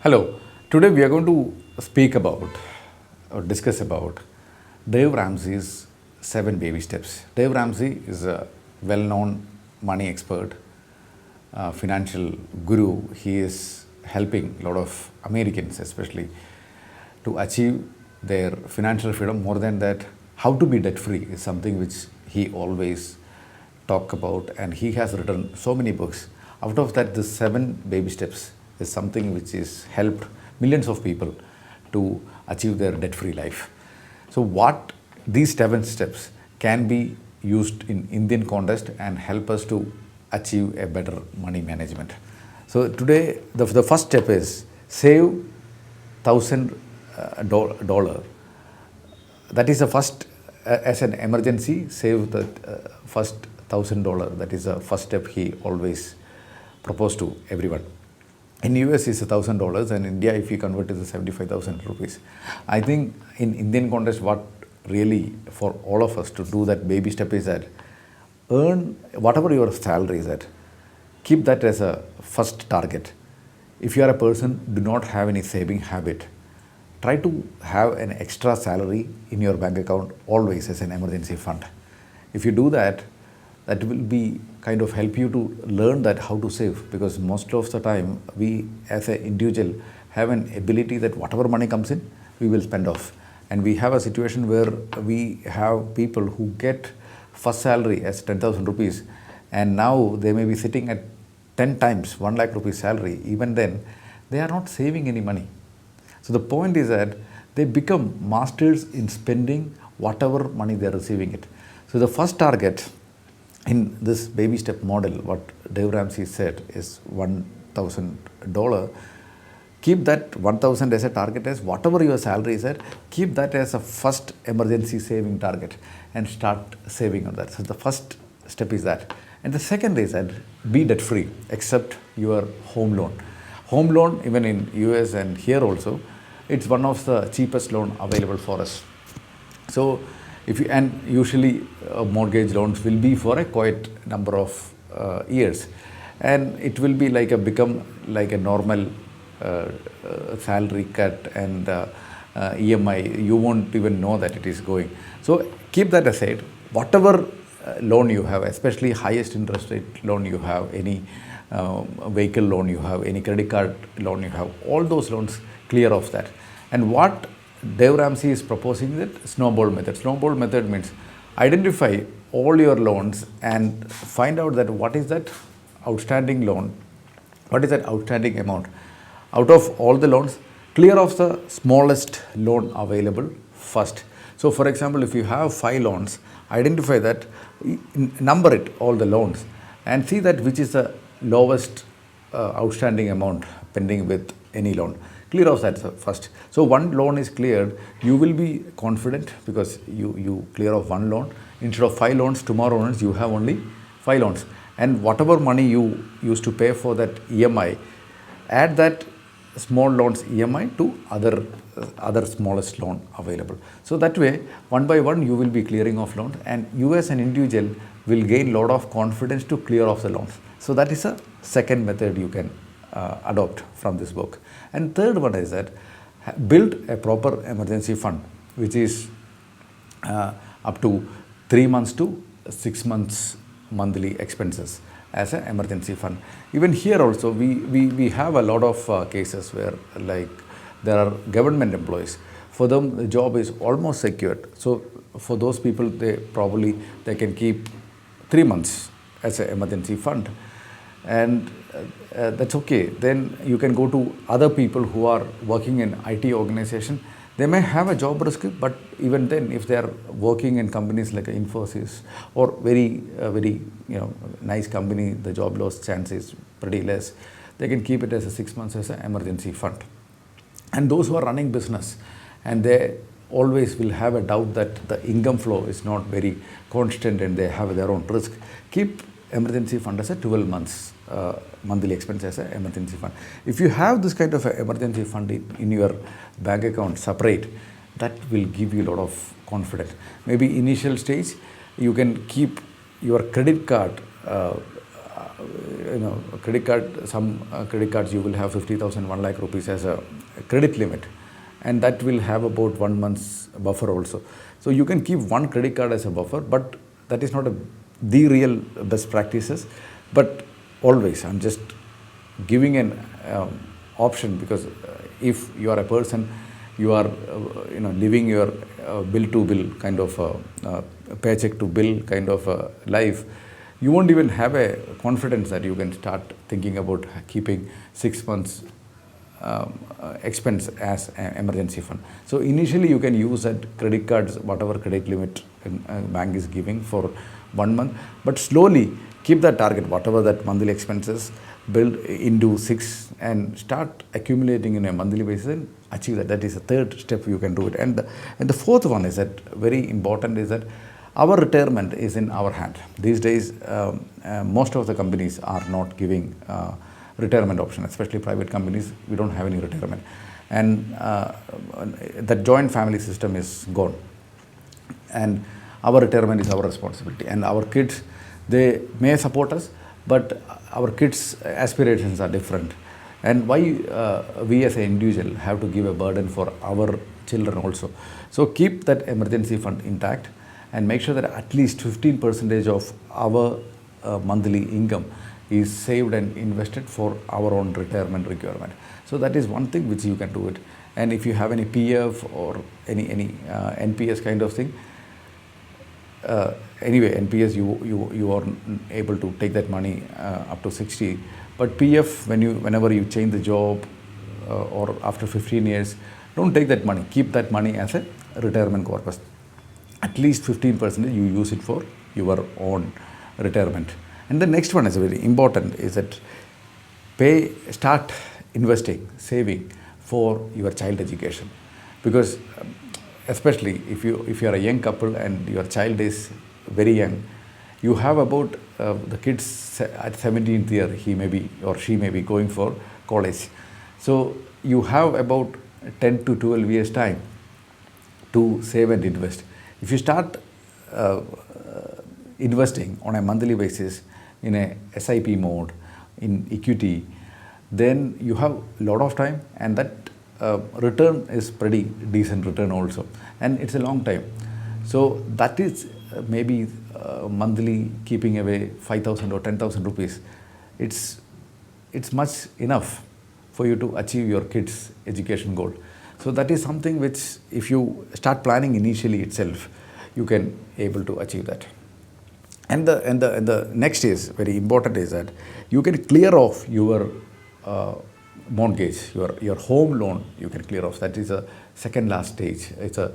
Hello, today we are going to speak about or discuss about Dave Ramsey's 7 baby steps. Dave Ramsey is a well known money expert, financial guru. He is helping a lot of Americans, especially, to achieve their financial freedom. More than that, how to be debt free is something which he always talk about, and he has written so many books. Out of that, the 7 baby steps is something which has helped millions of people to achieve their debt free life. So what these 7 steps can be used in Indian context and help us to achieve a better money management. So today the first step is save $1,000. That is the first, as an emergency, save the first $1,000. That is the first step he always proposed to everyone. In US is $1,000, and in India, if you convert it to 75,000 rupees. I think in Indian context, what really for all of us to do that baby step is that earn whatever your salary is at, keep that as a first target. If you are a person do not have any saving habit, try to have an extra salary in your bank account always as an emergency fund. If you do that, that will be kind of help you to learn that how to save, because most of the time we as an individual have an ability that whatever money comes in, we will spend off. And we have a situation where we have people who get first salary as 10,000 rupees, and now they may be sitting at 10 times 1 lakh rupees salary. Even then, they are not saving any money. So the point is that they become masters in spending whatever money they are receiving it. So the first target in this baby step model, what Dave Ramsey said is $1,000. Keep that 1,000 as a target, as whatever your salary is at, keep that as a first emergency saving target and start saving on that. So the first step is that. And the second is that be debt free, except your home loan. Home loan, even in US and here also, it's one of the cheapest loan available for us. So if you, and usually mortgage loans will be for a quite number of years, and it will be like become like a normal salary cut and EMI. You won't even know that it is going. So keep that aside. Whatever loan you have, especially highest interest rate loan you have, any vehicle loan you have, any credit card loan you have, all those loans, clear off that. And what Dave Ramsey is proposing is that snowball method. Snowball method means identify all your loans and find out that what is that outstanding loan, what is that outstanding amount. Out of all the loans, clear off the smallest loan available first. So for example, if you have 5 loans, identify that, number it, all the loans, and see that which is the lowest outstanding amount pending with any loan. Clear off that first. So one loan is cleared, you will be confident because you clear off one loan. Instead of 5 loans, tomorrow onwards you have only 5 loans. And whatever money you used to pay for that EMI, add that small loans EMI to other smallest loan available. So that way, one by one, you will be clearing off loans, and you as an individual will gain lot of confidence to clear off the loans. So that is a second method you can adopt from this book. And third one is that build a proper emergency fund, which is up to 3 months to 6 months monthly expenses as an emergency fund. Even here also, we have a lot of cases where like there are government employees. For them, the job is almost secured. So for those people, they can keep 3 months as an emergency fund, and that's okay. Then you can go to other people who are working in IT organization. They may have a job risk, but even then, if they are working in companies like Infosys or very nice company, the job loss chance is pretty less. They can keep it as a 6 months as an emergency fund. And those who are running business, and they always will have a doubt that the income flow is not very constant and they have their own risk, keep emergency fund as a 12 months monthly expense as an emergency fund. If you have this kind of a emergency fund in your bank account separate, that will give you a lot of confidence. Maybe initial stage, you can keep your credit card credit card, some credit cards you will have 50,000, 1 lakh rupees as a credit limit, and that will have about 1 month's buffer also. So you can keep one credit card as a buffer, but that is not the real best practices. But always, I'm just giving an option, because if you are a person, you are living your bill to bill kind of paycheck to bill kind of life, you won't even have a confidence that you can start thinking about keeping 6 months expense as an emergency fund. So initially you can use that credit cards, whatever credit limit bank is giving for 1 month, but slowly keep that target, whatever that monthly expenses, build into 6 and start accumulating in a monthly basis and achieve that. That is the third step you can do it. And the fourth one is that very important, is that our retirement is in our hand. These days, most of the companies are not giving retirement option, especially private companies. We don't have any retirement, and that joint family system is gone. And our retirement is our responsibility. And our kids, they may support us, but our kids' aspirations are different. And why we as an individual have to give a burden for our children also. So keep that emergency fund intact and make sure that at least 15% of our monthly income is saved and invested for our own retirement requirement. So that is one thing which you can do it. And if you have any PF or any NPS kind of thing, anyway, NPS you are able to take that money up to 60. But PF, whenever you change the job or after 15 years, don't take that money. Keep that money as a retirement corpus. At least 15% you use it for your own retirement. And the next one is very important, is that start investing, saving for your child education. Because especially if you are a young couple and your child is very young, you have about the kids at 17th year, he may be or she may be going for college. So you have about 10 to 12 years time to save and invest. If you start investing on a monthly basis in a SIP mode, in equity, then you have a lot of time, and that return is pretty decent return also, and it's a long time. So that is maybe monthly keeping away 5,000 or 10,000 rupees. It's much enough for you to achieve your kids' education goal. So that is something which, if you start planning initially itself, you can able to achieve that. And the next is very important, is that you can clear off your mortgage, your home loan. You can clear off. That is a second last stage. It's a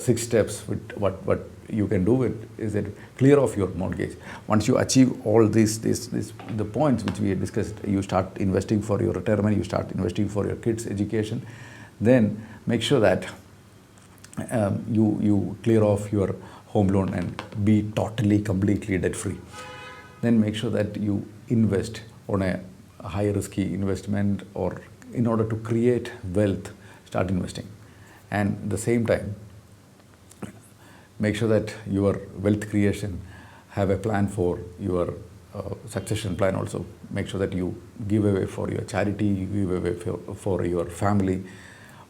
6 steps. With what you can do is that clear off your mortgage. Once you achieve all the points which we had discussed, you start investing for your retirement. You start investing for your kids' education. Then make sure that you clear off your home loan and be totally, completely debt free. Then make sure that you invest on a high risky investment, or in order to create wealth, start investing. And at the same time, make sure that your wealth creation have a plan for your succession plan also. Make sure that you give away for your charity, you give away for your family.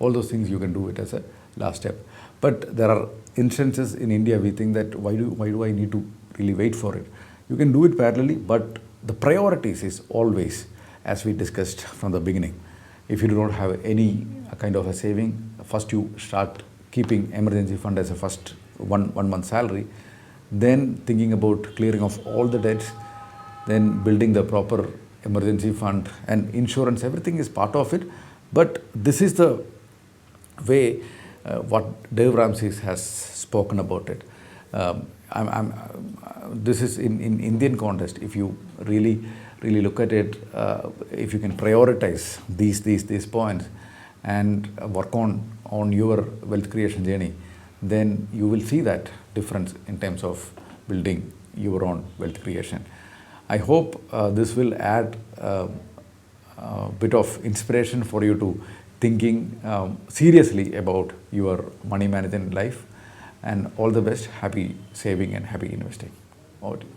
All those things you can do it as a last step. But there are instances in India we think that why do I need to really wait for it? You can do it parallelly, but the priorities is always, as we discussed from the beginning, if you do not have any kind of a saving, first you start keeping emergency fund as a first one month salary, then thinking about clearing off all the debts, then building the proper emergency fund and insurance. Everything is part of it. But this is the way what Dave Ramsey has spoken about it. This is in Indian context. If you really look at it, if you can prioritize these points and work on your wealth creation journey, then you will see that difference in terms of building your own wealth creation. I hope this will add a bit of inspiration for you to thinking seriously about your money management life. And all the best. Happy saving and happy investing. Over to you.